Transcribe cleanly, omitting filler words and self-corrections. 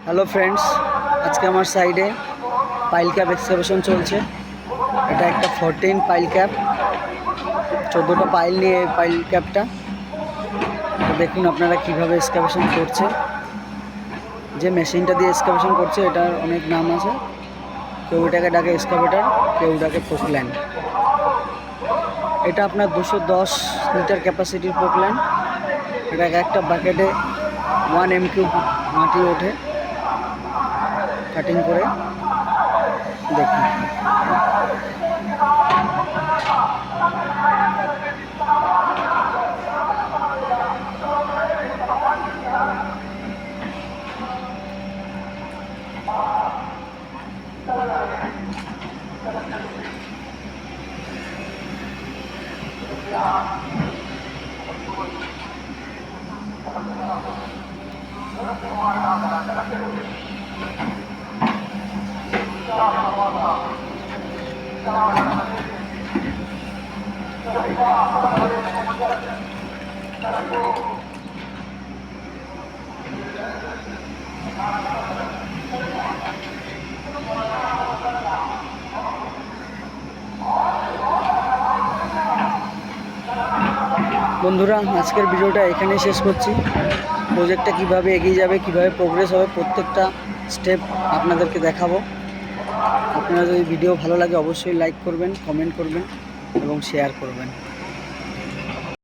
Hello friends, আজকে আমার সাইডে পাইল ক্যাপ এক্সকাভেশন চলছে। এটা একটা 14 পাইল ক্যাপ, 14টা পাইল নিয়ে এই পাইল ক্যাপটা। তো দেখুন আপনারা কিভাবে এক্সকাভেশন করছে। যে মেশিনটা দিয়ে এক্সকাভেশন করছে এটার অনেক নাম আছে। কেউ এটাকে ডাকে এক্সকাভেটার, কেউ ডাকে পোকল্যান্ড। এটা আপনার 210 লিটার ক্যাপাসিটির পোকল্যান্ড। এটা একটা বাকেটে 1 m³ মাটি ওঠে কাটিং করে। দেখুন বন্ধুরা, আজকের ভিডিওটা এখানেই শেষ করছি। প্রজেক্টটা কিভাবে এগিয়ে যাবে, কিভাবে প্রোগ্রেস হবে, প্রত্যেকটা স্টেপ আপনাদেরকে দেখাবো। আপনারা যদি ভিডিও ভালো লাগে অবশ্যই লাইক করবেন, কমেন্ট করবেন এবং শেয়ার করবেন।